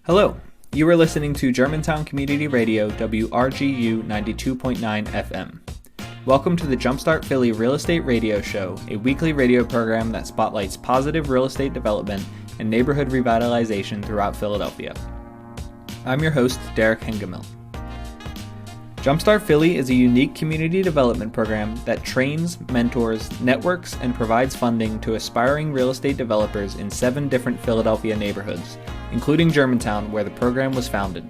Hello, you are listening to Germantown Community Radio WRGU 92.9 FM. Welcome to the Jumpstart Philly Real Estate Radio Show, a weekly radio program that spotlights positive real estate development and neighborhood revitalization throughout Philadelphia. I'm your host, Derek Hengemil. Jumpstart Philly is a unique community development program that trains, mentors, networks, and provides funding to aspiring real estate developers in 7 different Philadelphia neighborhoods, including Germantown, where the program was founded.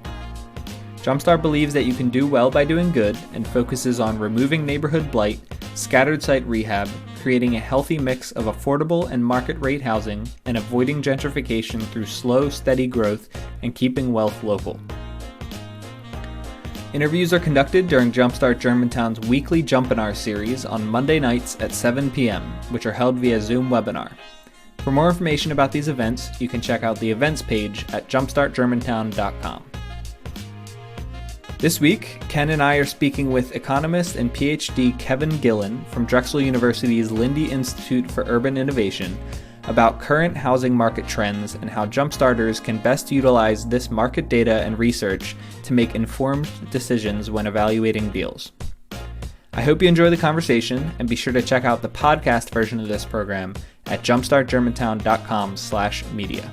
Jumpstart believes that you can do well by doing good and focuses on removing neighborhood blight, scattered site rehab, creating a healthy mix of affordable and market rate housing, and avoiding gentrification through slow, steady growth and keeping wealth local. Interviews are conducted during Jumpstart Germantown's weekly JUMPinar series on Monday nights at 7 p.m., which are held via Zoom webinar. For more information about these events, you can check out the events page at jumpstartgermantown.com. This week, Ken and I are speaking with economist and Ph.D. Kevin Gillen from Drexel University's Lindy Institute for Urban Innovation about current housing market trends and how Jumpstarters can best utilize this market data and research to make informed decisions when evaluating deals. I hope you enjoy the conversation, and be sure to check out the podcast version of this program at jumpstartgermantown.com/media.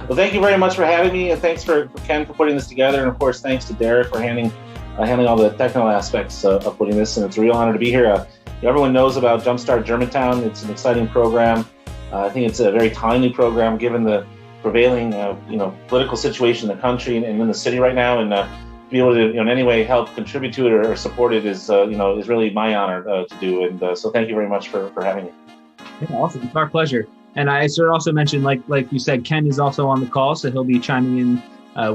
Well, thank you very much for having me, and thanks for Ken for putting this together, and of course, thanks to Derek for handling all the technical aspects of putting this, and it's a real honor to be here. Everyone knows about Jumpstart Germantown. It's an exciting program. I think it's a very timely program given the prevailing, political situation in the country and in the city right now, and to be able to, in any way help contribute to it or support it is really my honor to do. And so thank you very much for having me. Yeah, awesome. It's our pleasure. And I should also mention, like you said, Ken is also on the call, so he'll be chiming in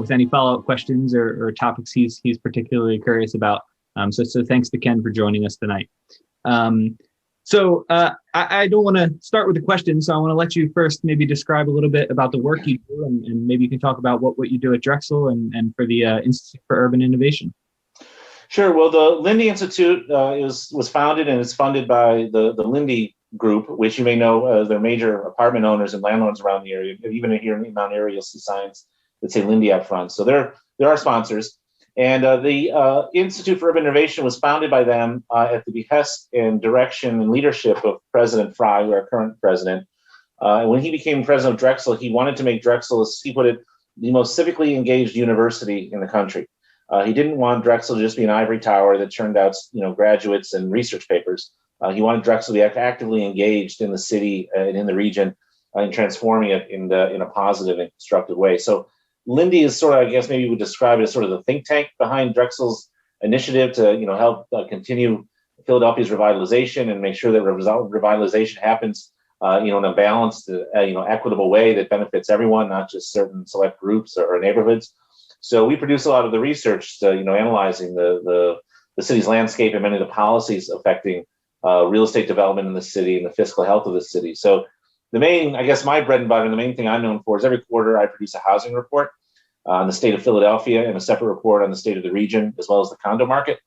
with any follow-up questions or topics he's particularly curious about. So thanks to Ken for joining us tonight. I don't want to start with the questions, so I want to let you first maybe describe a little bit about the work you do, and maybe you can talk about what you do at Drexel and for the Institute for Urban Innovation. Sure. Well, the Lindy Institute was founded and is funded by the Lindy Group, which you may know, they're major apartment owners and landlords around the area. Even here in the Mount area, you'll see signs that say Lindy up front. So they're our sponsors. And the Institute for Urban Innovation was founded by them at the behest and direction and leadership of President Fry, our current president. When he became president of Drexel, he wanted to make Drexel, as he put it, the most civically engaged university in the country. He didn't want Drexel to just be an ivory tower that churned out, graduates and research papers. He wanted Drexel to be actively engaged in the city and in the region and transforming it in a positive and constructive way. So Lindy is sort of, I guess, maybe you would describe it as sort of the think tank behind Drexel's initiative to, help continue Philadelphia's revitalization and make sure that revitalization happens, in a balanced, equitable way that benefits everyone, not just certain select groups or neighborhoods. So we produce a lot of the research, analyzing the city's landscape and many of the policies affecting real estate development in the city and the fiscal health of the city. So the main, I guess, my bread and butter, and the main thing I'm known for is every quarter I produce a housing report on the state of Philadelphia and a separate report on the state of the region, as well as the condo market.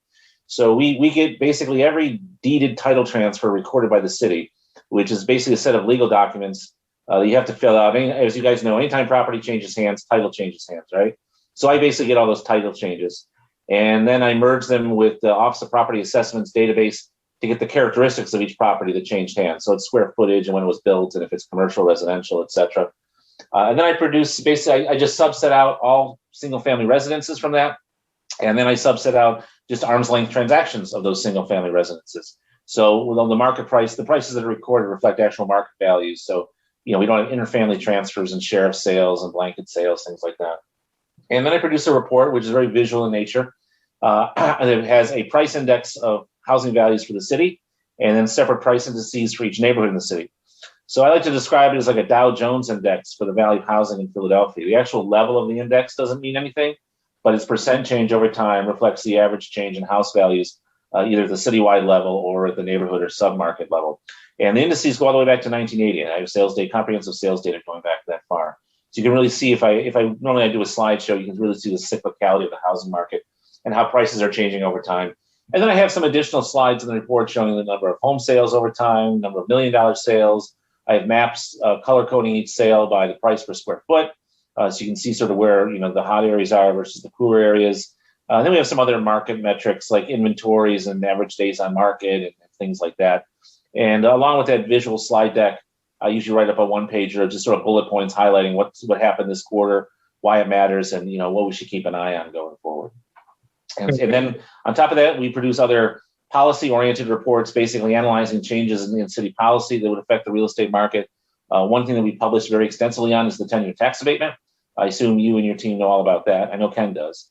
So we get basically every deeded title transfer recorded by the city, which is basically a set of legal documents that you have to fill out. As you guys know, anytime property changes hands, title changes hands, right? So I basically get all those title changes. And then I merge them with the Office of Property Assessments database to get the characteristics of each property that changed hands. So it's square footage and when it was built and if it's commercial, residential, et cetera. And then I produce, basically, I just subset out all single family residences from that. And then I subset out just arm's length transactions of those single family residences. So with the market price, the prices that are recorded reflect actual market values. So, we don't have interfamily transfers and sheriff sales and blanket sales, things like that. And then I produce a report, which is very visual in nature. And it has a price index of housing values for the city, and then separate price indices for each neighborhood in the city. So I like to describe it as like a Dow Jones index for the value of housing in Philadelphia. The actual level of the index doesn't mean anything, but its percent change over time reflects the average change in house values, either at the citywide level or at the neighborhood or submarket level. And the indices go all the way back to 1980. And I have sales data, comprehensive sales data going back that far. So you can really see, if I normally do a slideshow, you can really see the cyclicality of the housing market and how prices are changing over time. And then I have some additional slides in the report showing the number of home sales over time, number of $1 million sales, I have maps color coding each sale by the price per square foot. So you can see sort of where, the hot areas are versus the cooler areas. Then we have some other market metrics like inventories and average days on market and things like that. And along with that visual slide deck, I usually write up a one-pager of just sort of bullet points highlighting what happened this quarter, why it matters, and what we should keep an eye on going forward. And then on top of that, we produce other policy-oriented reports, basically analyzing changes in city policy that would affect the real estate market. One thing that we publish very extensively on is the 10-year tax abatement. I assume you and your team know all about that. I know Ken does.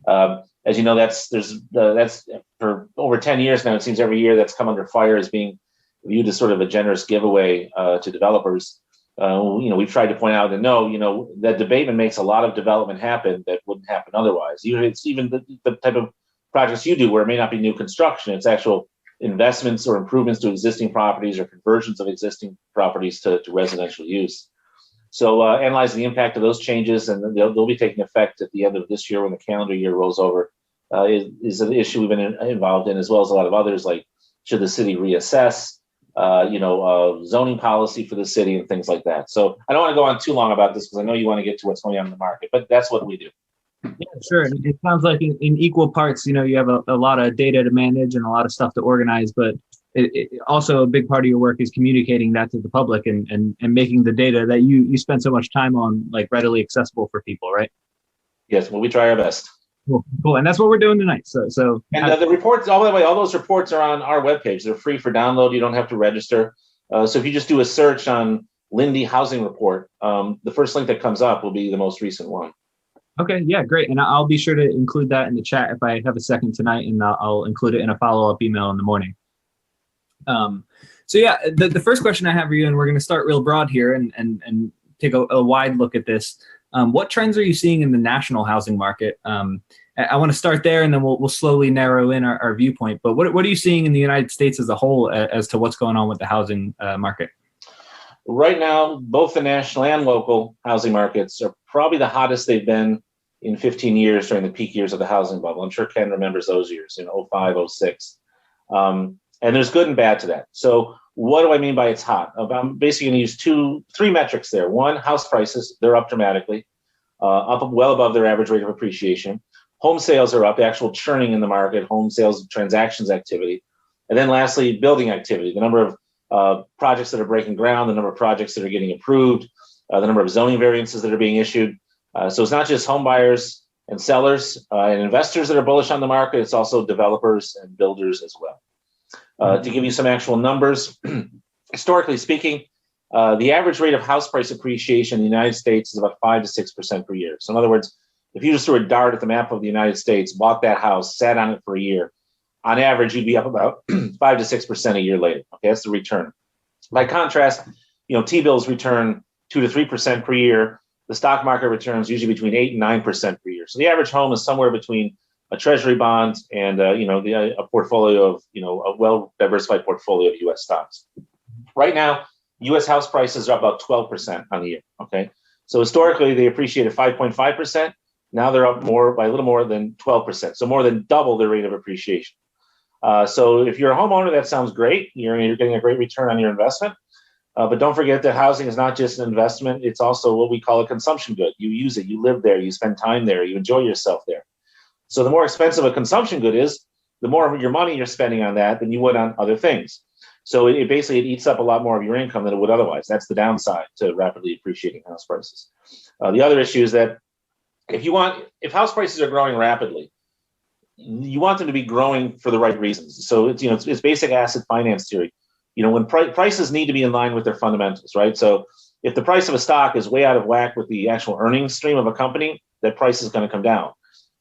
As you know, that's for over 10 years now. It seems every year that's come under fire as being viewed as sort of a generous giveaway to developers. We've tried to point out that no, that abatement makes a lot of development happen that wouldn't happen otherwise. It's even the type of projects you do where it may not be new construction. It's actual investments or improvements to existing properties or conversions of existing properties to residential use. So analyzing the impact of those changes, and they'll be taking effect at the end of this year when the calendar year rolls over, is an issue we've been involved in, as well as a lot of others, like should the city reassess, zoning policy for the city and things like that. So I don't want to go on too long about this because I know you want to get to what's going on in the market, but that's what we do. Yeah, sure. It sounds like in equal parts, you have a lot of data to manage and a lot of stuff to organize, but also a big part of your work is communicating that to the public and making the data that you spend so much time on like readily accessible for people, right? Yes, well, we try our best. Cool. And that's what we're doing tonight. So the reports, all those reports are on our webpage. They're free for download. You don't have to register. So if you just do a search on Lindy Housing Report, the first link that comes up will be the most recent one. Okay, yeah, great. And I'll be sure to include that in the chat if I have a second tonight, and I'll include it in a follow-up email in the morning. So yeah, the first question I have for you, and we're going to start real broad here and take a wide look at this. What trends are you seeing in the national housing market? I want to start there, and then we'll slowly narrow in our viewpoint. But what are you seeing in the United States as a whole as to what's going on with the housing market? Right now, both the national and local housing markets are probably the hottest they've been in 15 years during the peak years of the housing bubble. I'm sure Ken remembers those years in 05, 06. And there's good and bad to that. So what do I mean by it's hot? I'm basically going to use three metrics there. One, house prices, they're up dramatically, up well above their average rate of appreciation. Home sales are up, actual churning in the market, home sales transactions activity. And then lastly, building activity, the number of projects that are breaking ground, the number of projects that are getting approved, the number of zoning variances that are being issued. So it's not just home buyers and sellers and investors that are bullish on the market, it's also developers and builders as well. To give you some actual numbers, historically speaking, the average rate of house price appreciation in the United States is about 5 to 6% per year. So in other words, if you just threw a dart at the map of the United States, bought that house, sat on it for a year, on average, you'd be up about 5 to 6% a year later. Okay, that's the return. By contrast, T-bills return 2 to 3% per year. The stock market returns usually between 8 and 9% per year. So the average home is somewhere between a treasury bond and a portfolio of a well-diversified portfolio of U.S. stocks. Right now, U.S. house prices are up about 12% on the year. Okay, so historically they appreciated 5.5%. Now they're up by a little more than 12%. So more than double the rate of appreciation. So if you're a homeowner, that sounds great. You're getting a great return on your investment. But don't forget that housing is not just an investment. It's also what we call a consumption good. You use it, you live there, you spend time there, you enjoy yourself there. So the more expensive a consumption good is, the more of your money you're spending on that than you would on other things. So it basically eats up a lot more of your income than it would otherwise. That's the downside to rapidly appreciating house prices. The other issue is that if house prices are growing rapidly, you want them to be growing for the right reasons. So it's basic asset finance theory. When prices need to be in line with their fundamentals, right? So if the price of a stock is way out of whack with the actual earnings stream of a company, that price is going to come down.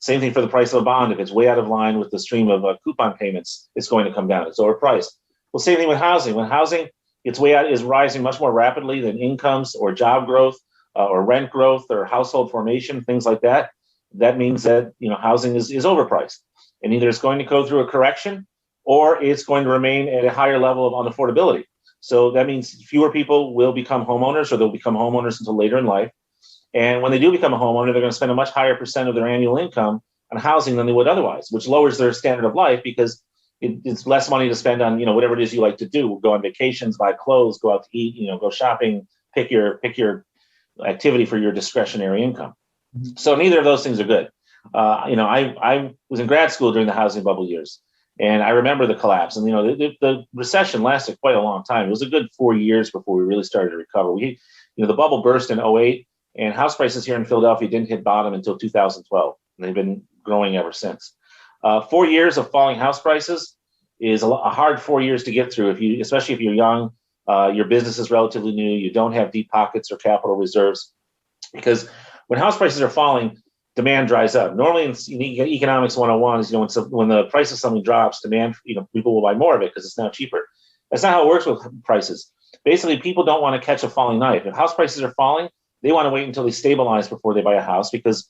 Same thing for the price of a bond. If it's way out of line with the stream of coupon payments, it's going to come down. It's overpriced. Well, same thing with housing. When housing is rising much more rapidly than incomes or job growth or rent growth or household formation, things like that, that means that housing is overpriced, and either it's going to go through a correction or it's going to remain at a higher level of unaffordability. So that means fewer people will become homeowners, or they'll become homeowners until later in life. And when they do become a homeowner, they're going to spend a much higher percent of their annual income on housing than they would otherwise, which lowers their standard of life because it's less money to spend on, whatever it is you like to do. Go on vacations, buy clothes, go out to eat, go shopping, pick your activity for your discretionary income. Mm-hmm. So neither of those things are good. I was in grad school during the housing bubble years, and I remember the collapse. And the recession lasted quite a long time. It was a good 4 years before we really started to recover. The bubble burst in 2008, and house prices here in Philadelphia didn't hit bottom until 2012, and they've been growing ever since. 4 years of falling house prices is a hard 4 years to get through, especially if you're young, your business is relatively new, you don't have deep pockets or capital reserves, because when house prices are falling, demand dries up. Normally in economics 101 is, when the price of something drops, demand, people will buy more of it because it's now cheaper. That's not how it works with prices. Basically, people don't want to catch a falling knife. If house prices are falling, they want to wait until they stabilize before they buy a house, because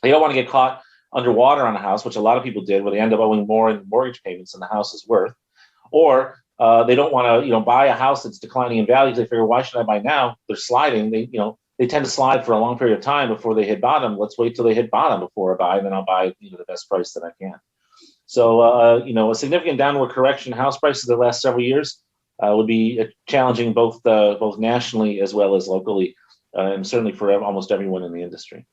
they don't want to get caught underwater on a house, which a lot of people did, where they end up owing more in mortgage payments than the house is worth. Or they don't want to, buy a house that's declining in value. They figure, why should I buy now? They're sliding. They tend to slide for a long period of time before they hit bottom. Let's wait till they hit bottom before I buy, and then I'll buy the best price that I can. So, a significant downward correction in house prices the last several years would be challenging both nationally as well as locally, and certainly for almost everyone in the industry.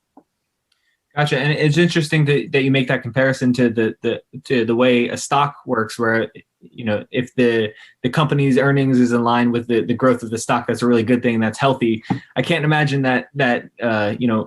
Gotcha. And it's interesting that you make that comparison to the way a stock works, where, if the company's earnings is in line with the growth of the stock, that's a really good thing. That's healthy. I can't imagine that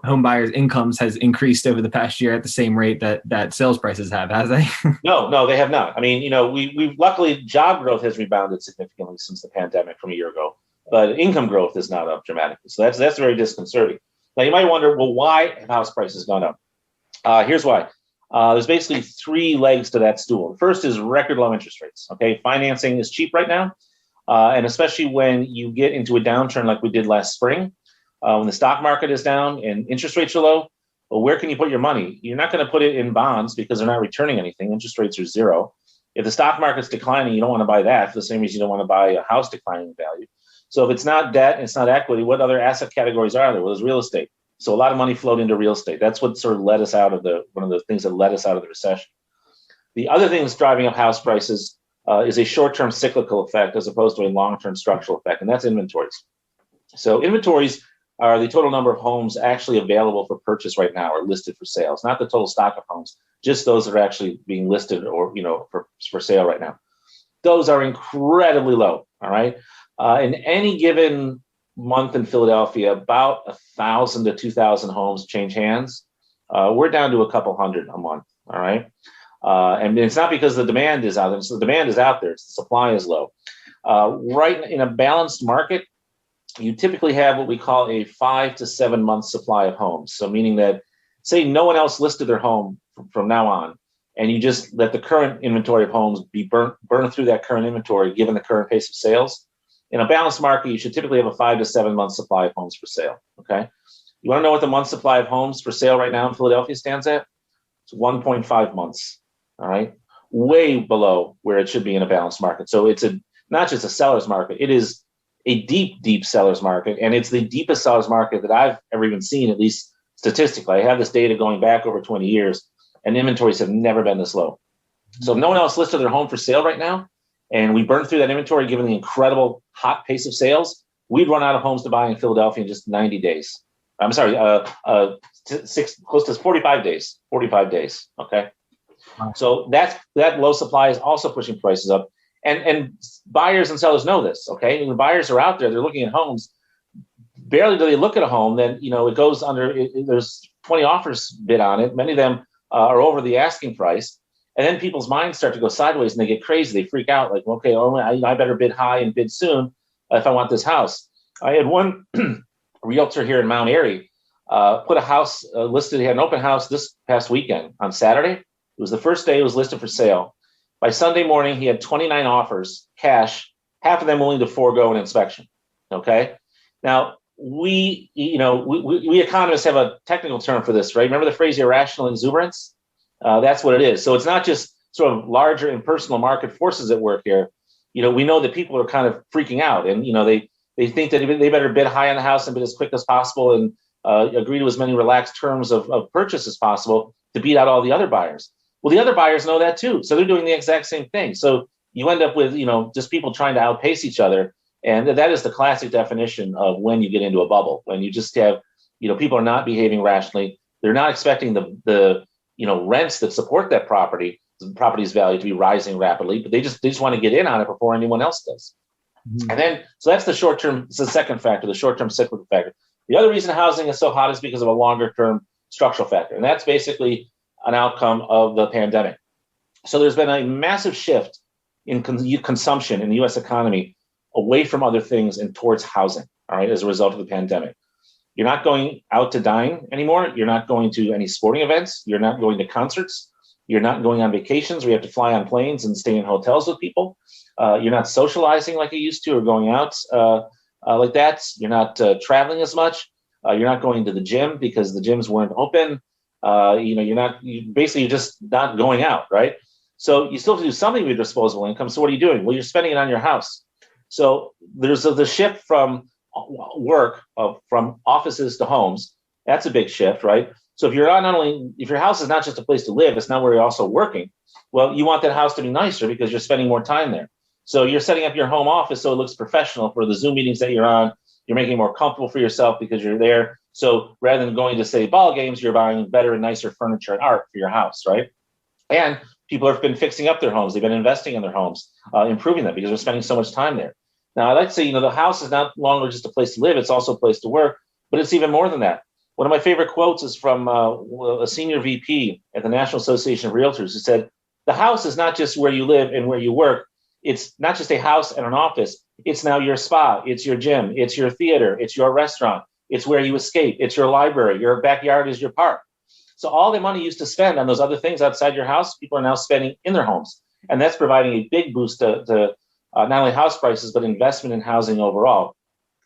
home buyers' incomes has increased over the past year at the same rate that sales prices have, has they? No, they have not. I mean, we've luckily job growth has rebounded significantly since the pandemic from a year ago, but income growth is not up dramatically. So that's very disconcerting. Now, you might wonder, well, why have house prices gone up? Here's why. There's basically three legs to that stool. The first is record low interest rates. Okay, financing is cheap right now, and especially when you get into a downturn like we did last spring, when the stock market is down and interest rates are low. Well, where can you put your money? You're not going to put it in bonds because they're not returning anything. Interest rates are zero. If the stock market's declining, you don't want to buy that for the same reason you don't want to buy a house declining in value. So if it's not debt, it's not equity, what other asset categories are there? Well, there's real estate. So a lot of money flowed into real estate. That's what sort of led us out of one of the things that led us out of the recession. The other thing that's driving up house prices is a short-term cyclical effect as opposed to a long-term structural effect, and that's inventories. So inventories are the total number of homes actually available for purchase right now or listed for sale. It's not the total stock of homes, just those that are actually being listed or for sale right now. Those are incredibly low. All right. In any given month in Philadelphia, about 1,000 to 2,000 homes change hands. We're down to a couple hundred a month. All right. And it's not because the demand is out there. So the demand is out there. The supply is low. Right in a balanced market, you typically have what we call a 5 to 7 month supply of homes. So meaning that, say, no one else listed their home from now on, and you just let the current inventory of homes be burn through that current inventory, given the current pace of sales. In a balanced market, you should typically have a 5 to 7 month supply of homes for sale. Okay. You want to know what the month supply of homes for sale right now in Philadelphia stands at? It's 1.5 months. All right. Way below where it should be in a balanced market. So it's not just a seller's market. It is a deep, deep seller's market. And it's the deepest seller's market that I've ever even seen, at least statistically. I have this data going back over 20 years, and inventories have never been this low. So if no one else listed their home for sale right now, and we burned through that inventory given the incredible hot pace of sales, we'd run out of homes to buy in Philadelphia in just 90 days. I'm sorry, close to 45 days. 45 days. Okay. Wow. So that low supply is also pushing prices up. And buyers and sellers know this. Okay. When buyers are out there, they're looking at homes. Barely do they look at a home, then it goes under. There's 20 offers bid on it. Many of them are over the asking price. And then people's minds start to go sideways and they get crazy. They freak out like, okay, I better bid high and bid soon if I want this house. I had one realtor here in Mount Airy put a house listed. He had an open house this past weekend on Saturday. It was the first day it was listed for sale. By Sunday morning, he had 29 offers, cash, half of them willing to forego an inspection. Okay. Now, we economists have a technical term for this, right? Remember the phrase irrational exuberance? That's what it is. So it's not just sort of larger impersonal market forces at work here. We know that people are kind of freaking out, and they think that they better bid high on the house and bid as quick as possible and agree to as many relaxed terms of purchase as possible to beat out all the other buyers. Well, the other buyers know that too. So they're doing the exact same thing. So you end up with, just people trying to outpace each other. And that is the classic definition of when you get into a bubble, when you just have, people are not behaving rationally. They're not expecting the rents that support that property, the property's value, to be rising rapidly, but they just want to get in on it before anyone else does. Mm-hmm. And then, so that's the short term, it's the second factor, the short term cyclical factor. The other reason housing is so hot is because of a longer term structural factor. And that's basically an outcome of the pandemic. So there's been a massive shift in consumption in the US economy away from other things and towards housing, all right, as a result of the pandemic. You're not going out to dine anymore. You're not going to any sporting events. You're not going to concerts. You're not going on vacations where you have to fly on planes and stay in hotels with people. You're not socializing like you used to or going out like that. You're not traveling as much. You're not going to the gym because the gyms weren't open. You're just not going out, right? So you still have to do something with your disposable income. So what are you doing? Well, you're spending it on your house. So there's the shift from work from offices to homes. That's a big shift, right? So if if your house is not just a place to live, it's not where you're also working. Well, you want that house to be nicer because you're spending more time there. So you're setting up your home office so it looks professional for the Zoom meetings that you're on. You're making it more comfortable for yourself because you're there. So rather than going to, say, ball games, you're buying better and nicer furniture and art for your house, right? And people have been fixing up their homes. They've been investing in their homes, improving them because they're spending so much time there. Now, I like to say, the house is not longer just a place to live. It's also a place to work, but it's even more than that. One of my favorite quotes is from a senior VP at the National Association of Realtors who said, the house is not just where you live and where you work. It's not just a house and an office. It's now your spa. It's your gym. It's your theater. It's your restaurant. It's where you escape. It's your library. Your backyard is your park. So all the money you used to spend on those other things outside your house, people are now spending in their homes. And that's providing a big boost to not only house prices, but investment in housing overall.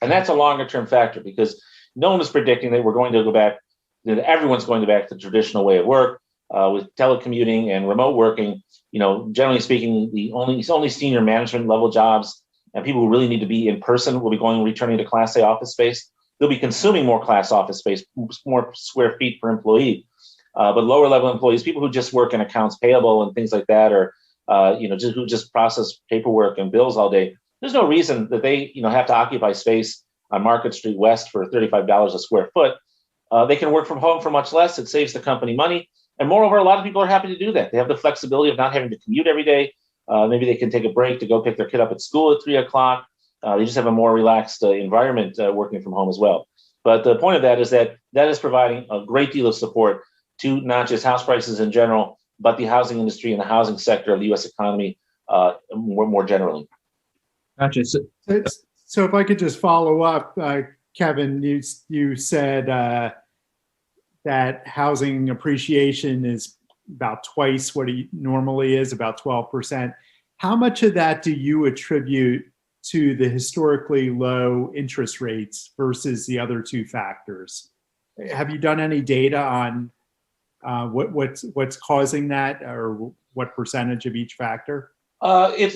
And that's a longer term factor because no one is predicting that we're going to go back, that everyone's going to back to the traditional way of work with telecommuting and remote working. Generally speaking, it's only senior management level jobs and people who really need to be in person will be returning to Class A office space. They'll be consuming more class office space, more square feet per employee. But lower level employees, people who just work in accounts payable and things like that, or who just process paperwork and bills all day. There's no reason that they, have to occupy space on Market Street West for $35 a square foot. They can work from home for much less. It saves the company money. And moreover, a lot of people are happy to do that. They have the flexibility of not having to commute every day. Maybe they can take a break to go pick their kid up at school at 3:00. They just have a more relaxed environment working from home as well. But the point of that is that is providing a great deal of support to not just house prices in general, but the housing industry and the housing sector of the U.S. economy more generally. Gotcha. So if I could just follow up, Kevin, you said that housing appreciation is about twice what it normally is, about 12%. How much of that do you attribute to the historically low interest rates versus the other two factors? Have you done any data on what's causing that, or what percentage of each factor? If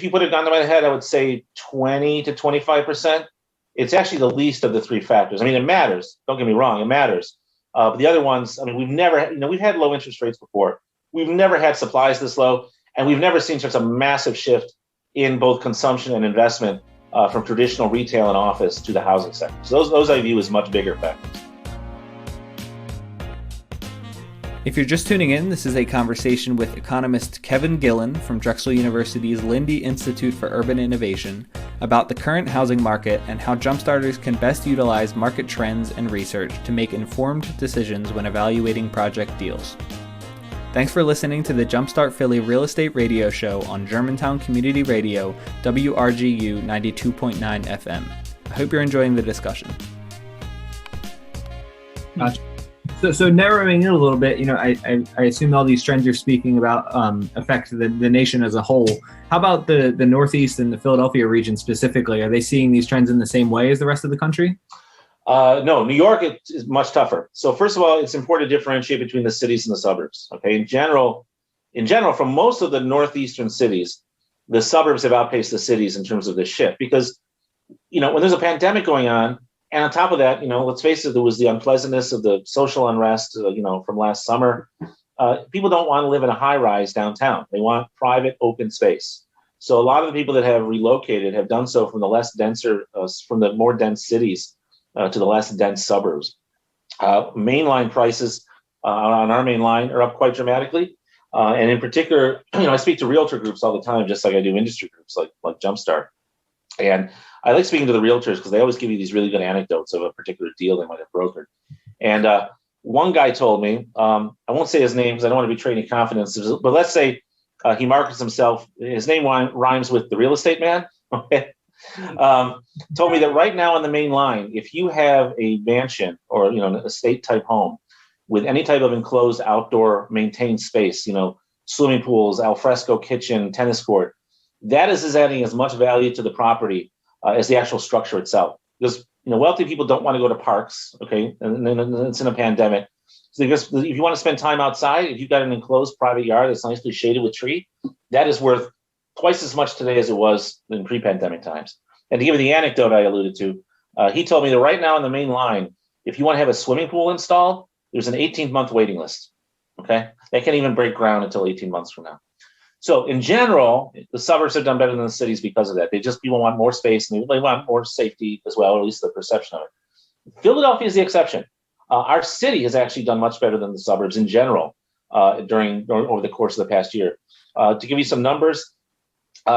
you put it down to my head, I would say 20 to 25%. It's actually the least of the three factors. I mean, it matters. Don't get me wrong, it matters. But the other ones, I mean, we've had low interest rates before. We've never had supplies this low, and we've never seen such a massive shift in both consumption and investment from traditional retail and office to the housing sector. So those I view as much bigger factors. If you're just tuning in, this is a conversation with economist Kevin Gillen from Drexel University's Lindy Institute for Urban Innovation about the current housing market and how Jumpstarters can best utilize market trends and research to make informed decisions when evaluating project deals. Thanks for listening to the Jumpstart Philly Real Estate Radio Show on Germantown Community Radio, WRGU 92.9 FM. I hope you're enjoying the discussion. Gotcha. So narrowing in a little bit, I assume all these trends you're speaking about affect the nation as a whole. How about the Northeast and the Philadelphia region specifically? Are they seeing these trends in the same way as the rest of the country? No, New York is much tougher. So first of all, it's important to differentiate between the cities and the suburbs. Okay, in general, for most of the northeastern cities, the suburbs have outpaced the cities in terms of this shift because, when there's a pandemic going on, and on top of that, let's face it, there was the unpleasantness of the social unrest, from last summer. people don't want to live in a high-rise downtown. They want private, open space. So a lot of the people that have relocated have done so from the more dense cities to the less dense suburbs. Mainline prices on our main line are up quite dramatically. And in particular, I speak to realtor groups all the time, just like I do industry groups like JUMPstart. And I like speaking to the realtors because they always give you these really good anecdotes of a particular deal they might have brokered. And one guy told me, I won't say his name because I don't want to betray any confidence, but let's say he markets himself, his name rhymes with the real estate man. Okay. Told me that right now on the main line, if you have a mansion or an estate type home with any type of enclosed outdoor maintained space, swimming pools, alfresco kitchen, tennis court, that is adding as much value to the property as the actual structure itself. Because wealthy people don't want to go to parks, okay, and then it's in a pandemic. So if you want to spend time outside, if you've got an enclosed private yard that's nicely shaded with tree, that is worth twice as much today as it was in pre-pandemic times. And to give you the anecdote I alluded to, he told me that right now on the main line, if you want to have a swimming pool installed, there's an 18-month waiting list. Okay, they can't even break ground until 18 months from now. So in general, the suburbs have done better than the cities because of that. People want more space and they want more safety as well, or at least the perception of it. Philadelphia is the exception. Our city has actually done much better than the suburbs in general over the course of the past year. To give you some numbers,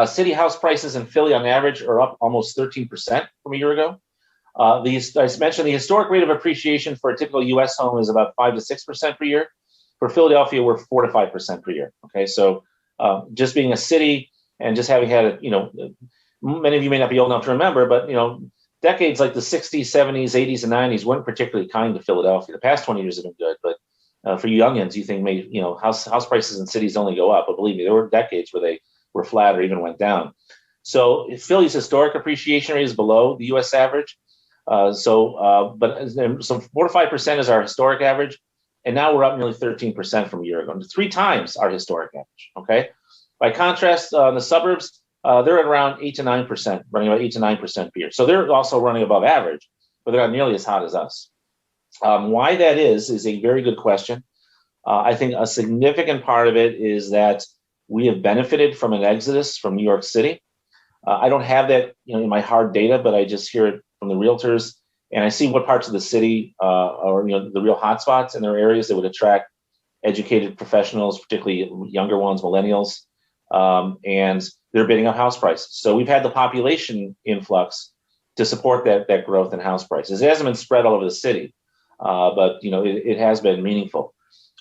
city house prices in Philly on average are up almost 13% from a year ago. I mentioned the historic rate of appreciation for a typical U.S. home is about 5 to 6% per year. For Philadelphia, we're 4 to 5% per year. Okay, so just being a city and just having had many of you may not be old enough to remember, but decades like the 60s, 70s, 80s, and 90s weren't particularly kind to Philadelphia. The past 20 years have been good, but for you youngins, you think house prices in cities only go up. But believe me, there were decades where they were flat or even went down. So Philly's historic appreciation rate is below the U.S. average. But 4 to 5% is our historic average. And now we're up nearly 13% from a year ago, 3 times our historic average. Okay. By contrast, in the suburbs, they're at around 8 to 9%, running about 8 to 9% per year. So they're also running above average, but they're not nearly as hot as us. Why that is a very good question. I think a significant part of it is that we have benefited from an exodus from New York City. I don't have that in my hard data, but I just hear it from the realtors. And I see what parts of the city are the real hotspots, and there are areas that would attract educated professionals, particularly younger ones, millennials, and they're bidding up house prices. So we've had the population influx to support that growth in house prices. It hasn't been spread all over the city, but it has been meaningful.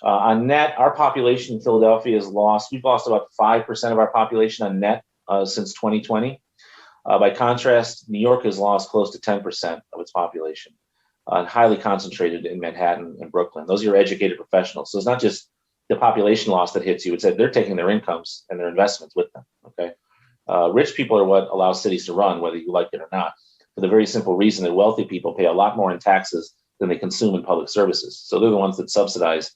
On net, our population in Philadelphia we've lost about 5% of our population on net since 2020. By contrast, New York has lost close to 10% of its population, highly concentrated in Manhattan and Brooklyn. Those are your educated professionals. So it's not just the population loss that hits you. It's that they're taking their incomes and their investments with them. Okay, rich people are what allow cities to run, whether you like it or not, for the very simple reason that wealthy people pay a lot more in taxes than they consume in public services. So they're the ones that subsidize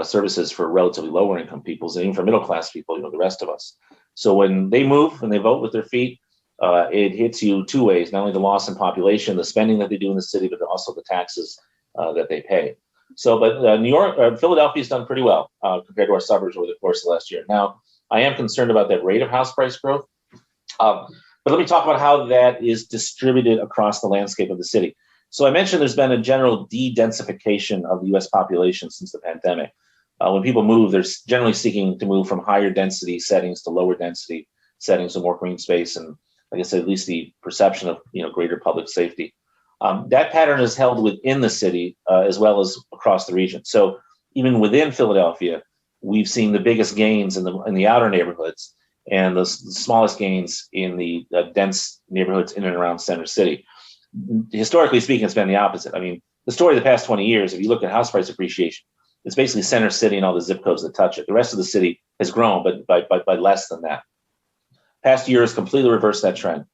services for relatively lower income people, and even for middle class people, the rest of us. So when they move and they vote with their feet, it hits you 2 ways: not only the loss in population, the spending that they do in the city, but also the taxes that they pay. So, but Philadelphia's done pretty well compared to our suburbs over the course of the last year. Now, I am concerned about that rate of house price growth. But let me talk about how that is distributed across the landscape of the city. So I mentioned there's been a general de-densification of the U.S. population since the pandemic. When people move, they're generally seeking to move from higher density settings to lower density settings with more green space and, like I said, at least the perception of greater public safety. That pattern is held within the city as well as across the region. So even within Philadelphia, we've seen the biggest gains in the outer neighborhoods and the smallest gains in the dense neighborhoods in and around Center City. Historically speaking, it's been the opposite. I mean, the story of the past 20 years, if you look at house price appreciation, it's basically Center City and all the zip codes that touch it. The rest of the city has grown, but by less than that. Past year has completely reversed that trend.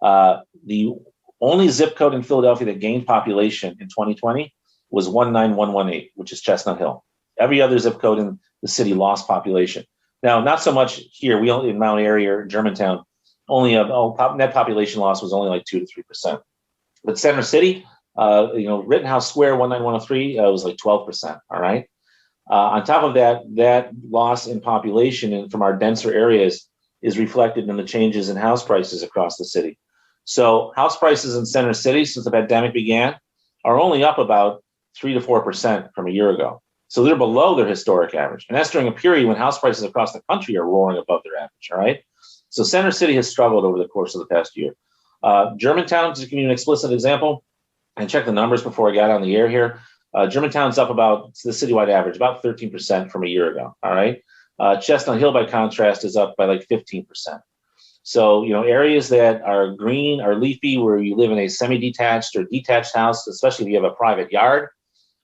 The only zip code in Philadelphia that gained population in 2020 was 19118, which is Chestnut Hill. Every other zip code in the city lost population. Now, not so much here. We only in Mount Airy or Germantown, only net population loss was only like 2 to 3%. But Center City, Rittenhouse Square 19103 was like 12%. All right. On top of that, that loss in population from our denser areas is reflected in the changes in house prices across the city. So house prices in center city since the pandemic began are only up about 3 to 4% from a year ago. So they're below their historic average. And that's during a period when house prices across the country are roaring above their average, all right? So center city has struggled over the course of the past year. Germantown, to give you an explicit example, and check the numbers before I got on the air here. Germantown's up about the citywide average, about 13% from a year ago, all right? Chestnut Hill, by contrast, is up by like 15%. So, areas that are green, are leafy, where you live in a semi-detached or detached house, especially if you have a private yard,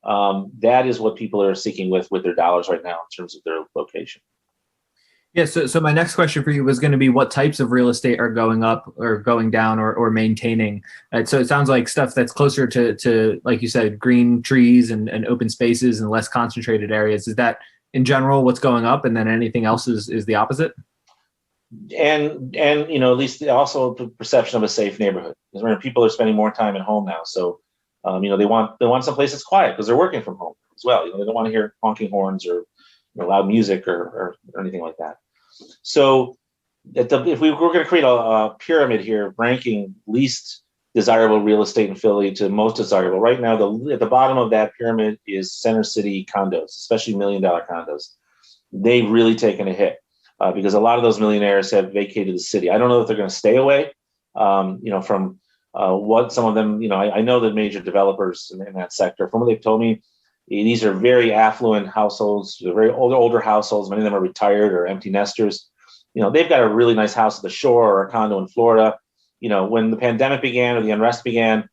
that is what people are seeking with their dollars right now in terms of their location. Yeah, so my next question for you was going to be what types of real estate are going up or going down or maintaining. So it sounds like stuff that's closer to like you said, green trees and open spaces and less concentrated areas. Is that in general what's going up, and then anything else is the opposite? And at least also the perception of a safe neighborhood. Because people are spending more time at home now, so they want some place that's quiet because they're working from home as well. They don't want to hear honking horns or loud music or anything like that. So if we were going to create a pyramid here, ranking least desirable real estate in Philly to most desirable, right now at the bottom of that pyramid is center city condos, especially $1 million condos. They've really taken a hit because a lot of those millionaires have vacated the city. I don't know if they're going to stay away, from what some of them, I know the major developers in that sector, from what they've told me, these are very affluent households, they're very older households. Many of them are retired or empty nesters. They've got a really nice house at the shore or a condo in Florida. When the pandemic began or the unrest began,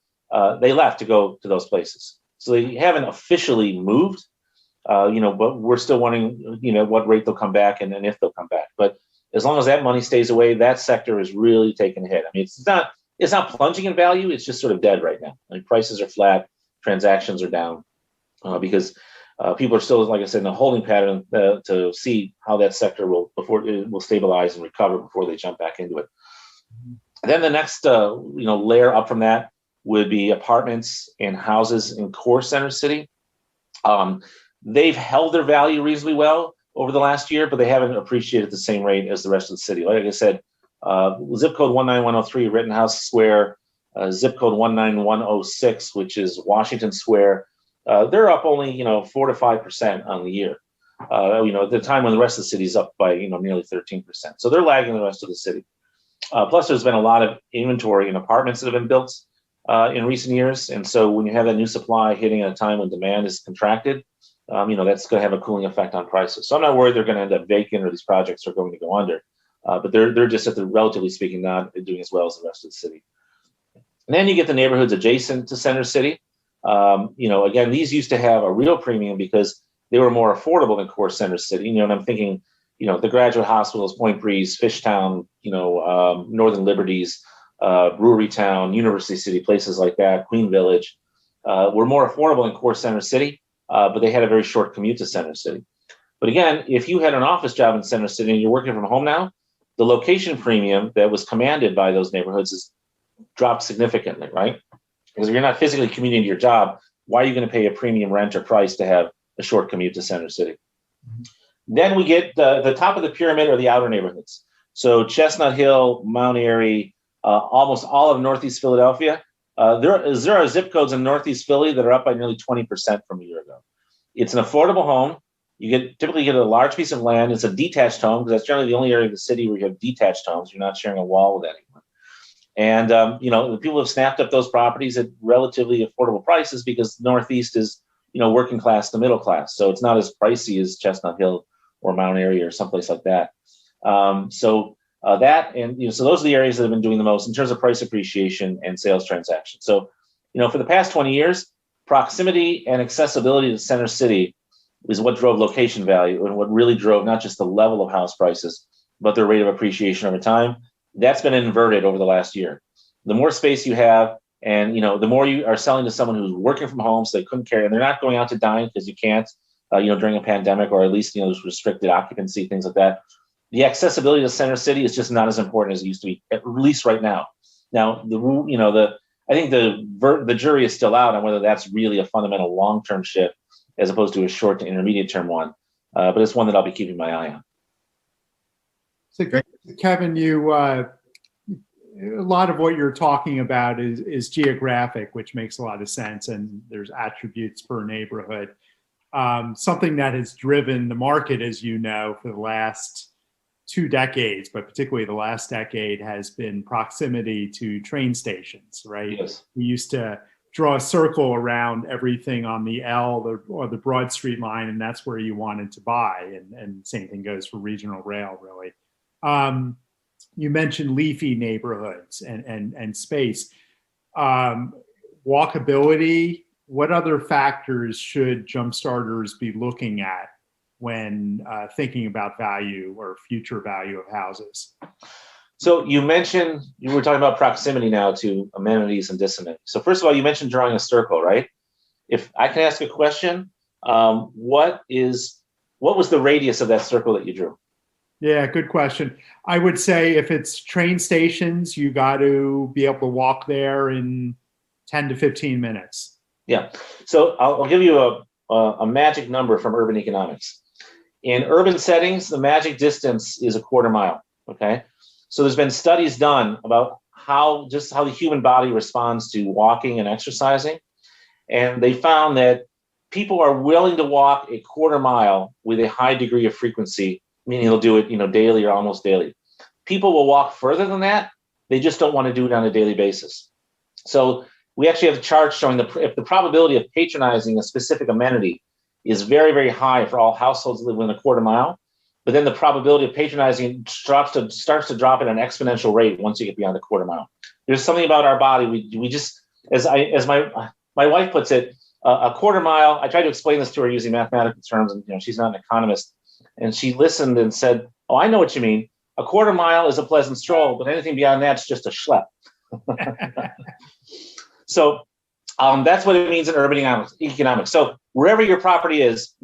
they left to go to those places. So they haven't officially moved, but we're still wondering, what rate they'll come back and if they'll come back. But as long as that money stays away, that sector is really taking a hit. I mean, it's not plunging in value. It's just sort of dead right now. Like prices are flat, transactions are down. Because people are still, like I said, in a holding pattern to see how that sector will stabilize and recover before they jump back into it. And then the next layer up from that would be apartments and houses in core center city. They've held their value reasonably well over the last year, but they haven't appreciated at the same rate as the rest of the city. Like I said, zip code 19103 Rittenhouse Square, zip code 19106, which is Washington Square. They're up only, 4 to 5% on the year. At the time when the rest of the city is up by, nearly 13%. So they're lagging the rest of the city. Plus, there's been a lot of inventory in apartments that have been built in recent years. And so when you have that new supply hitting at a time when demand is contracted, that's going to have a cooling effect on prices. So I'm not worried they're going to end up vacant or these projects are going to go under. But they're just, relatively speaking, not doing as well as the rest of the city. And then you get the neighborhoods adjacent to center city. Again, these used to have a real premium because they were more affordable than core center city. And I'm thinking, the Graduate Hospitals, Point Breeze, Fishtown, Northern Liberties, Brewery Town, University City, places like that, Queen Village, were more affordable than core center city, but they had a very short commute to center city. But again, if you had an office job in center city and you're working from home now, the location premium that was commanded by those neighborhoods has dropped significantly, right? Because if you're not physically commuting to your job, why are you going to pay a premium rent or price to have a short commute to center city? Mm-hmm. Then we get the top of the pyramid or the outer neighborhoods. So Chestnut Hill, Mount Airy, almost all of Northeast Philadelphia. There are zip codes in Northeast Philly that are up by nearly 20% from a year ago. It's an affordable home. You typically get a large piece of land. It's a detached home because that's generally the only area of the city where you have detached homes. You're not sharing a wall with anyone. And, the people have snapped up those properties at relatively affordable prices because Northeast is, working class to middle class. So it's not as pricey as Chestnut Hill or Mount Airy or someplace like that. So those are the areas that have been doing the most in terms of price appreciation and sales transactions. So, for the past 20 years, proximity and accessibility to center city is what drove location value and what really drove not just the level of house prices, but their rate of appreciation over time. That's been inverted over the last year. The more space you have, and the more you are selling to someone who's working from home, so they couldn't carry, and they're not going out to dine because you can't, during a pandemic, or at least there's restricted occupancy, things like that. The accessibility to center city is just not as important as it used to be, at least right now. Now, I think the jury is still out on whether that's really a fundamental long-term shift. as opposed to a short to intermediate term one. But it's one that I'll be keeping my eye on. So, Kevin, a lot of what you're talking about is geographic, which makes a lot of sense, and there's attributes per neighborhood. Something that has driven the market, as you know, for the last 2 decades, but particularly the last decade, has been proximity to train stations, right? Yes. We used to draw a circle around everything on the L or the Broad Street line, and that's where you wanted to buy. And same thing goes for regional rail, really. You mentioned leafy neighborhoods and space. Walkability, what other factors should jumpstarters be looking at when thinking about value or future value of houses? So you were talking about proximity now to amenities and disamenities. So first of all, you mentioned drawing a circle, right? If I can ask a question, what was the radius of that circle that you drew? Yeah, good question. I would say if it's train stations, you got to be able to walk there in 10 to 15 minutes. Yeah. So I'll give you a magic number from urban economics. In urban settings, the magic distance is a quarter mile. Okay. So there's been studies done about how the human body responds to walking and exercising. And they found that people are willing to walk a quarter mile with a high degree of frequency, meaning they'll do it, daily or almost daily. People will walk further than that. They just don't want to do it on a daily basis. So we actually have a chart showing if the probability of patronizing a specific amenity is very, very high for all households that live within a quarter mile, but then the probability of patronizing starts to drop at an exponential rate once you get beyond the quarter mile. There's something about our body. We just, as my wife puts it, a quarter mile. I tried to explain this to her using mathematical terms, and she's not an economist. And she listened and said, "Oh, I know what you mean. A quarter mile is a pleasant stroll, but anything beyond that's just a schlep." So that's what it means in urban economics. So wherever your property is,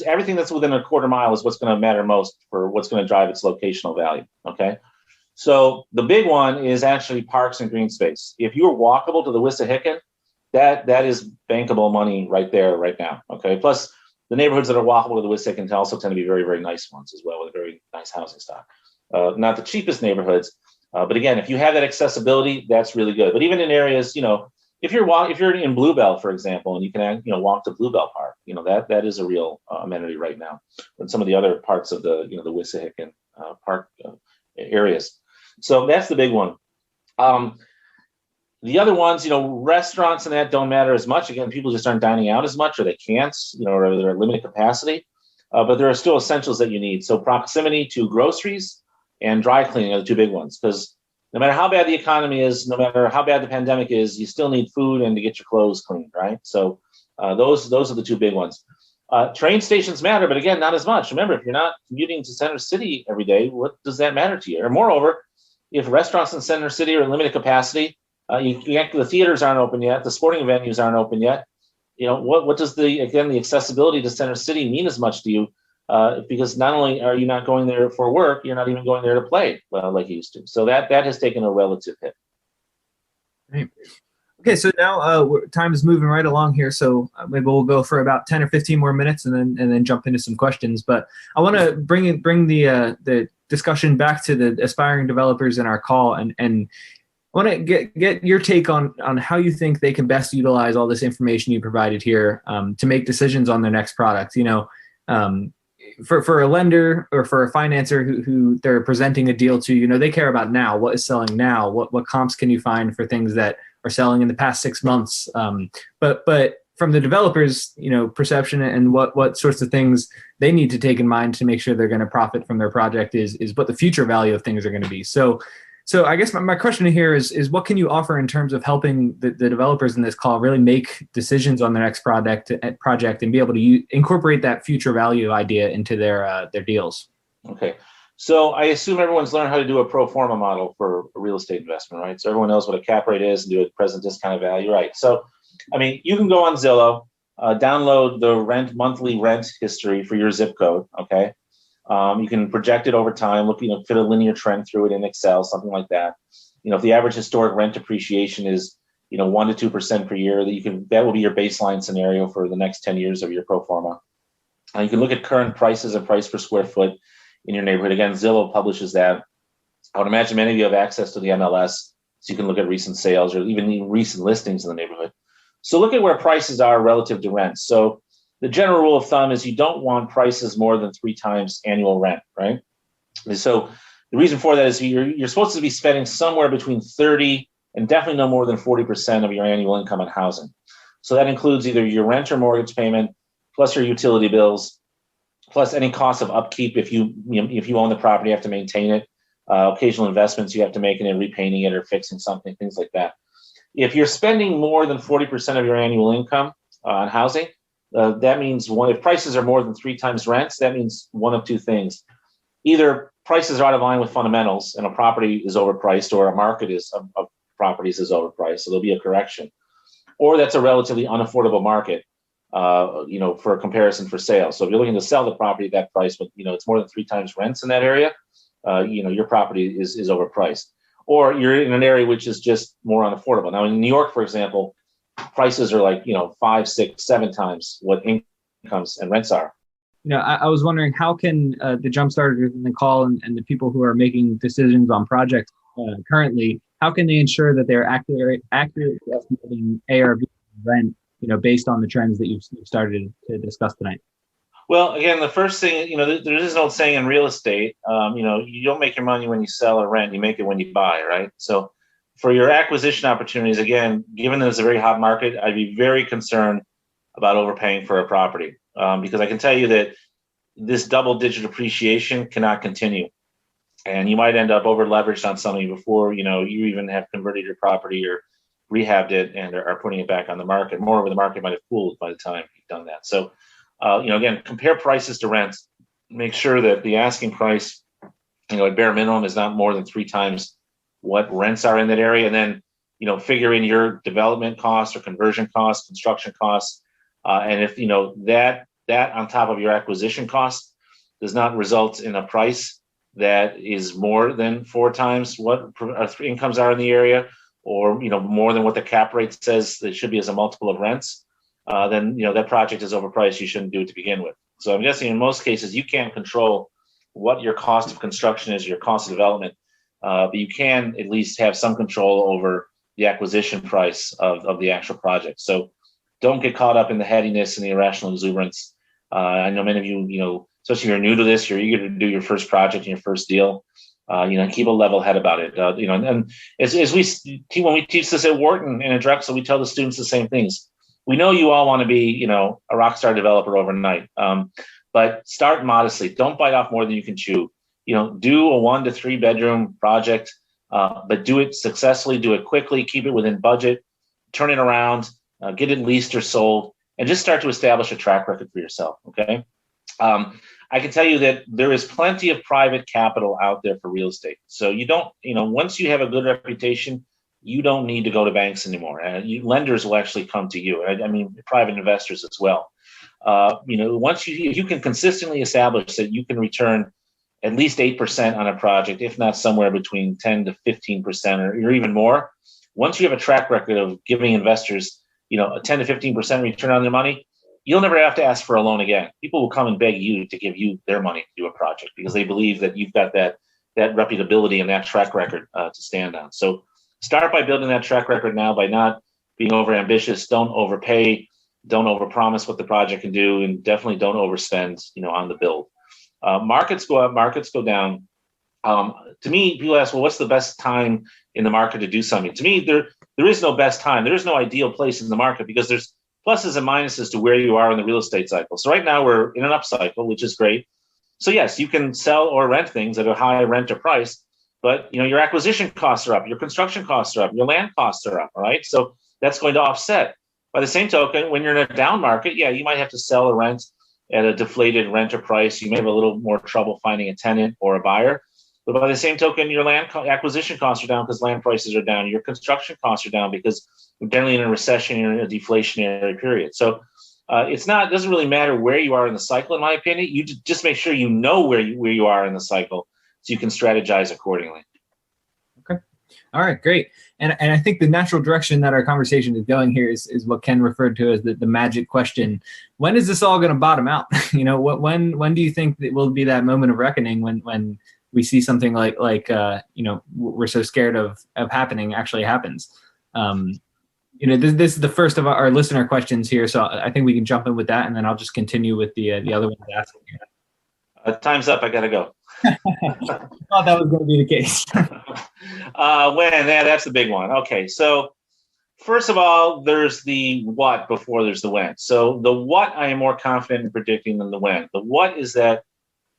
everything that's within a quarter mile is what's going to matter most for what's going to drive its locational value. Okay. So the big one is actually parks and green space. If you're walkable to the Wissahickon, that is bankable money right there, right now. Okay. Plus, the neighborhoods that are walkable to the Wissahickon also tend to be very, very nice ones as well, with a very nice housing stock. Not the cheapest neighborhoods, but again, if you have that accessibility, that's really good. But even in areas, if you're in Bluebell, for example, and you can walk to Bluebell Park, that is a real amenity right now. And some of the other parts of the the Wissahickon Park areas. So that's the big one. The other ones, restaurants and that don't matter as much. Again, people just aren't dining out as much, or they can't, or they're at limited capacity. But there are still essentials that you need. So proximity to groceries and dry cleaning are the two big ones, because no matter how bad the economy is, no matter how bad the pandemic is, you still need food and to get your clothes cleaned, right? So those are the two big ones. Train stations matter, but again, not as much. Remember, if you're not commuting to Center City every day, what does that matter to you? Or moreover, if restaurants in Center City are at limited capacity, the theaters aren't open yet, the sporting venues aren't open yet. What does the accessibility to Center City mean as much to you? Because not only are you not going there for work, you're not even going there to play like you used to. So that has taken a relative hit. Right. Okay, so now time is moving right along here. So maybe we'll go for about 10 or 15 more minutes, and then jump into some questions. But I want to bring the discussion back to the aspiring developers in our call, and I want to get your take on how you think they can best utilize all this information you provided here to make decisions on their next product. For a lender or for a financer who they're presenting a deal to, they care about now. What is selling now? What comps can you find for things that are selling in the past 6 months? But from the developers, perception and what sorts of things they need to take in mind to make sure they're going to profit from their project is what the future value of things are going to be. So I guess my question here is what can you offer in terms of helping the developers in this call really make decisions on their next project and be able to incorporate that future value idea into their deals? Okay. So I assume everyone's learned how to do a pro forma model for a real estate investment, right? So everyone knows what a cap rate is and do a present discounted value, right? So, you can go on Zillow, download the monthly rent history for your zip code, okay? You can project it over time, fit a linear trend through it in Excel, something like that. If the average historic rent appreciation is 1 to 2% per year. That will be your baseline scenario for the next 10 years of your pro forma. You can look at current prices and price per square foot in your neighborhood. Again, Zillow publishes that. I would imagine many of you have access to the MLS, so you can look at recent sales or even recent listings in the neighborhood. So look at where prices are relative to rents. So the general rule of thumb is you don't want prices more than 3 times annual rent, right? And so the reason for that is you're supposed to be spending somewhere between 30 and definitely no more than 40% of your annual income on housing. So that includes either your rent or mortgage payment, plus your utility bills, plus any cost of upkeep if you own the property, you have to maintain it, occasional investments you have to make in it, repainting it or fixing something, things like that. If you're spending more than 40% of your annual income on housing, that means if prices are more than 3 times rents, that means one of two things. Either prices are out of line with fundamentals and a property is overpriced, or a market of properties is overpriced, so there'll be a correction. Or that's a relatively unaffordable market, for a comparison for sale. So if you're looking to sell the property at that price, but it's more than 3 times rents in that area, your property is overpriced. Or you're in an area which is just more unaffordable. Now in New York, for example, prices are like 5, 6, 7 times what incomes and rents are. I was wondering, how can the Jumpstarters in the call and the people who are making decisions on projects currently, how can they ensure that they're accurately estimating ARV rent, based on the trends that you've started to discuss tonight? Well, again, the first thing, there is an old saying in real estate, you don't make your money when you sell or rent, you make it when you buy, right? So for your acquisition opportunities, again, given that it's a very hot market, I'd be very concerned about overpaying for a property, because I can tell you that this double-digit appreciation cannot continue. And you might end up over-leveraged on something before, you even have converted your property or rehabbed it and are putting it back on the market. Moreover, the market might have cooled by the time you've done that. So, again, compare prices to rents. Make sure that the asking price, at bare minimum, is not more than 3 times what rents are in that area. And then, figure in your development costs or conversion costs, construction costs. And if, that on top of your acquisition cost does not result in a price that is more than 4 times what incomes are in the area, or more than what the cap rate says it should be as a multiple of rents, then that project is overpriced. You shouldn't do it to begin with. So I'm guessing in most cases you can't control what your cost of construction is, your cost of development, but you can at least have some control over the acquisition price of the actual project. So don't get caught up in the headiness and the irrational exuberance. I know many of you, especially if you're new to this, you're eager to do your first project and your first deal. Keep a level head about it. And as when we teach this at Wharton and at Drexel, we tell the students the same things. We know you all want to be, a rock star developer overnight, but start modestly. Don't bite off more than you can chew. Do a 1 to 3 bedroom project, but do it successfully, do it quickly, keep it within budget, turn it around, get it leased or sold, and just start to establish a track record for yourself. Okay. I can tell you that there is plenty of private capital out there for real estate. So you don't, once you have a good reputation, you don't need to go to banks anymore. Lenders will actually come to you. I mean, private investors as well. Once if you can consistently establish that you can return at least 8% on a project, if not somewhere between 10 to 15% or even more, once you have a track record of giving investors, a 10 to 15% return on their money, you'll never have to ask for a loan again. People will come and beg you to give you their money to do a project because they believe that you've got that reputability and that track record to stand on. So start by building that track record now by not being overambitious. Don't overpay. Don't overpromise what the project can do, and definitely don't overspend, on the build. Markets go up, markets go down. To me, people ask, well, what's the best time in the market to do something? To me, there is no best time. There is no ideal place in the market because there's pluses and minuses to where you are in the real estate cycle. So right now we're in an up cycle, which is great. So yes, you can sell or rent things at a high rent or price, but your acquisition costs are up, your construction costs are up, your land costs are up, all right? So that's going to offset. By the same token, when you're in a down market, yeah, you might have to sell or rent at a deflated renter price. You may have a little more trouble finding a tenant or a buyer. But by the same token, your land acquisition costs are down because land prices are down. Your construction costs are down because we're generally in a recession, you're in a deflationary period. So it doesn't really matter where you are in the cycle, in my opinion. You just make sure you know where you are in the cycle so you can strategize accordingly. Okay. All right, great. And I think the natural direction that our conversation is going here is what Ken referred to as the magic question. When is this all going to bottom out? When do you think that will be that moment of reckoning when we see something like we're so scared of happening actually happens? This is the first of our listener questions here, so I think we can jump in with that, and then I'll just continue with the other ones asking. Time's up. I got to go. I thought that was going to be the case. That's the big one. Okay, so first of all, there's the what before there's the when. So the what I am more confident in predicting than the when. The what is that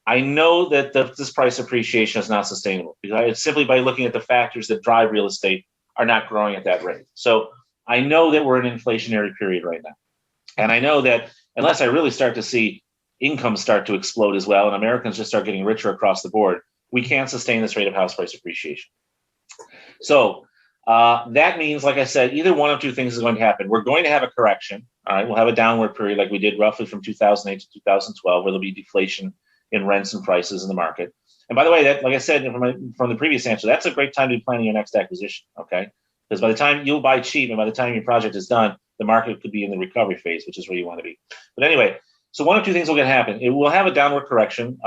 I know that this price appreciation is not sustainable, because simply by looking at the factors that drive real estate are not growing at that rate. So I know that we're in an inflationary period right now. And I know that unless I really start to see incomes start to explode as well, and Americans just start getting richer across the board, we can't sustain this rate of house price appreciation. So that means, like I said, either one of two things is going to happen. We're going to have a correction. All right, we'll have a downward period like we did roughly from 2008 to 2012, where there'll be deflation in rents and prices in the market. And by the way, that, like I said from the previous answer, that's a great time to be planning your next acquisition, okay? Because by the time you'll buy cheap and by the time your project is done, the market could be in the recovery phase, which is where you want to be. But anyway, so one of two things will happen. It will have a downward correction,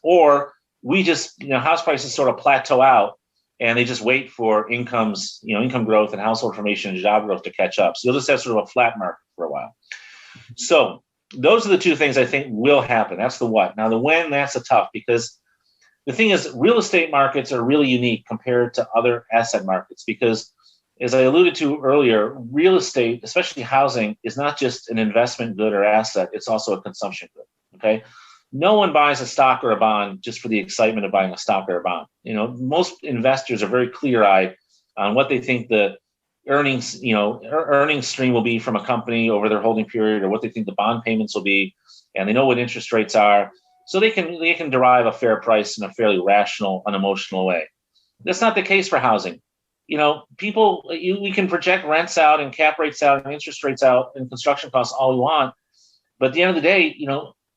or we just, house prices sort of plateau out and they just wait for income growth and household formation and job growth to catch up. So you'll just have sort of a flat market for a while. So those are the two things I think will happen. That's the what. Now the when, that's a tough, because the thing is, real estate markets are really unique compared to other asset markets, because as I alluded to earlier, real estate, especially housing, is not just an investment good or asset, it's also a consumption good, okay? No one buys a stock or a bond just for the excitement of buying a stock or a bond. Most investors are very clear-eyed on what they think the earnings stream will be from a company over their holding period, or what they think the bond payments will be, and they know what interest rates are, so they can derive a fair price in a fairly rational, unemotional way. That's not the case for housing. We can project rents out and cap rates out and interest rates out and construction costs all we want, but at the end of the day,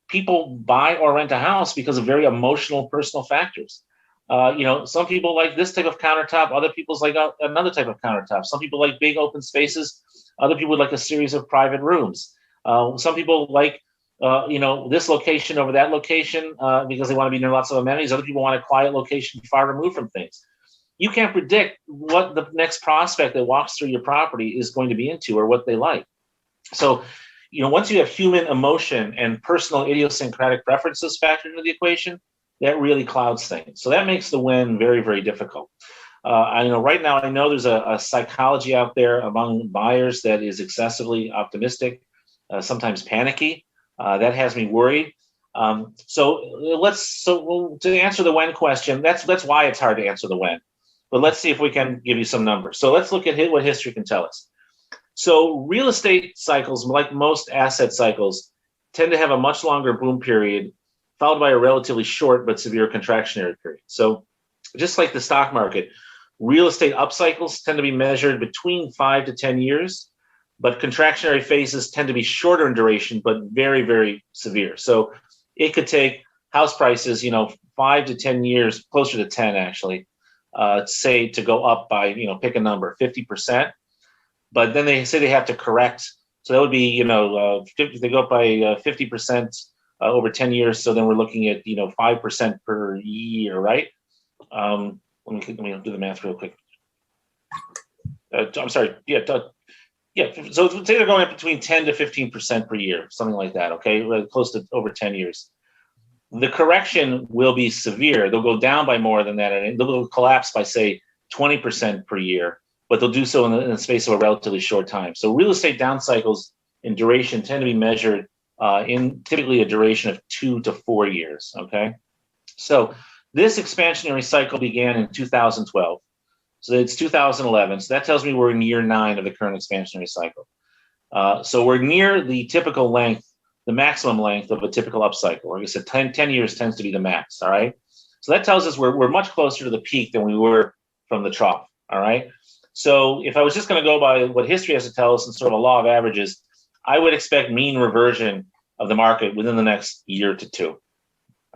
people buy or rent a house because of very emotional, personal factors. Some people like this type of countertop, other people's like another type of countertop. Some people like big open spaces, other people would like a series of private rooms. Some people like this location over that location because they want to be near lots of amenities. Other people want a quiet location far removed from things. You can't predict what the next prospect that walks through your property is going to be into or what they like. So, once you have human emotion and personal idiosyncratic preferences factored into the equation, that really clouds things. So that makes the when very, very difficult. Right now, I know there's a psychology out there among buyers that is excessively optimistic, sometimes panicky. That has me worried. So to answer the when question, that's why it's hard to answer the when. But let's see if we can give you some numbers. So let's look at what history can tell us. So real estate cycles, like most asset cycles, tend to have a much longer boom period, followed by a relatively short but severe contractionary period. So just like the stock market, real estate upcycles tend to be measured between 5 to 10 years, but contractionary phases tend to be shorter in duration, but very, very severe. So it could take house prices, 5 to 10 years, closer to 10 actually, say to go up by, pick a number, 50%. But then they say they have to correct. So that would be, 50, they go up by 50% over 10 years. So then we're looking at, 5% per year, right? Let me do the math real quick. I'm sorry. Yeah. So say they're going up between 10 to 15% per year, something like that. Okay. Close to over 10 years. The correction will be severe. They'll go down by more than that. And they'll collapse by, say, 20% per year, but they'll do so in the space of a relatively short time. So real estate down cycles in duration tend to be measured in typically a duration of 2 to 4 years. Okay. So this expansionary cycle began in 2012. So it's 2011. So that tells me we're in year 9 of the current expansionary cycle. So we're near the typical length, the maximum length of a typical upcycle. Like I said, 10 years tends to be the max. All right. So that tells us we're much closer to the peak than we were from the trough. All right. So if I was just going to go by what history has to tell us and sort of a law of averages, I would expect mean reversion of the market within the next year to 2.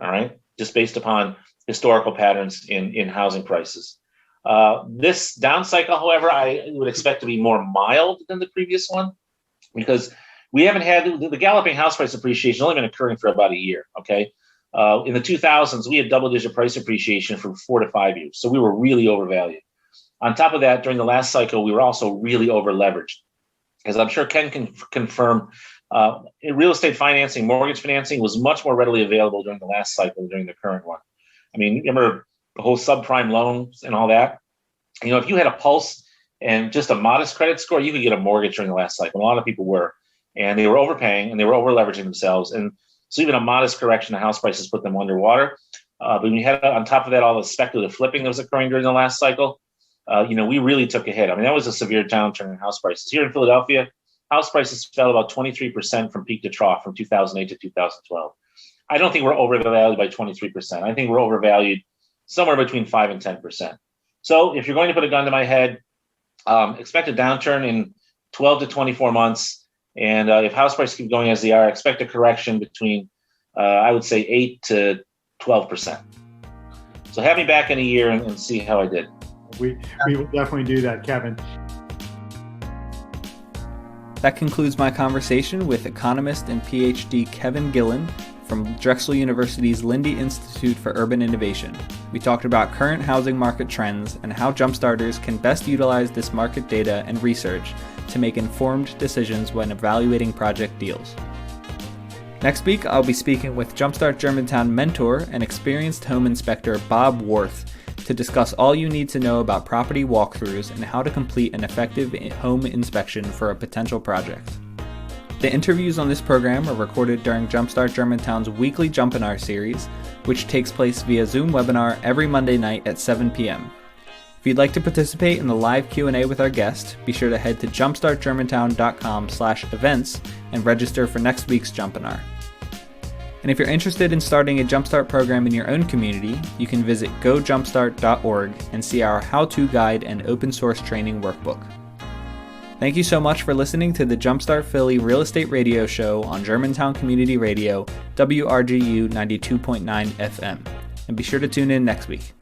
All right. Just based upon historical patterns in housing prices. This down cycle, however, I would expect to be more mild than the previous one, because we haven't had the galloping house price appreciation only been occurring for about a year. Okay. In the 2000s, we had double-digit price appreciation for 4 to 5 years. So we were really overvalued. On top of that, during the last cycle, we were also really over-leveraged. As I'm sure Ken can confirm, real estate financing, mortgage financing was much more readily available during the last cycle than during the current one. I mean, remember the whole subprime loans and all that? You know, if you had a pulse and just a modest credit score, you could get a mortgage during the last cycle. A lot of people were. And they were overpaying and they were over-leveraging themselves. And so even a modest correction of house prices put them underwater. But when you had on top of that all the speculative flipping that was occurring during the last cycle, we really took a hit. I mean, that was a severe downturn in house prices. Here in Philadelphia, house prices fell about 23% from peak to trough from 2008 to 2012. I don't think we're overvalued by 23%. I think we're overvalued somewhere between 5 and 10%. So if you're going to put a gun to my head, expect a downturn in 12 to 24 months. And if house prices keep going as they are, expect a correction between, I would say, 8 to 12%. So have me back in a year and see how I did. We will definitely do that, Kevin. That concludes my conversation with economist and Ph.D. Kevin Gillen from Drexel University's Lindy Institute for Urban Innovation. We talked about current housing market trends and how Jumpstarters can best utilize this market data and research to make informed decisions when evaluating project deals. Next week, I'll be speaking with Jumpstart Germantown mentor and experienced home inspector Bob Worth to discuss all you need to know about property walkthroughs and how to complete an effective home inspection for a potential project. The interviews on this program are recorded during Jumpstart Germantown's weekly JUMPinar series, which takes place via Zoom webinar every Monday night at 7 p.m. If you'd like to participate in the live Q&A with our guest, be sure to head to jumpstartgermantown.com/events and register for next week's JUMPinar. And if you're interested in starting a Jumpstart program in your own community, you can visit gojumpstart.org and see our how-to guide and open source training workbook. Thank you so much for listening to the Jumpstart Philly Real Estate Radio Show on Germantown Community Radio, WRGU 92.9 FM. And be sure to tune in next week.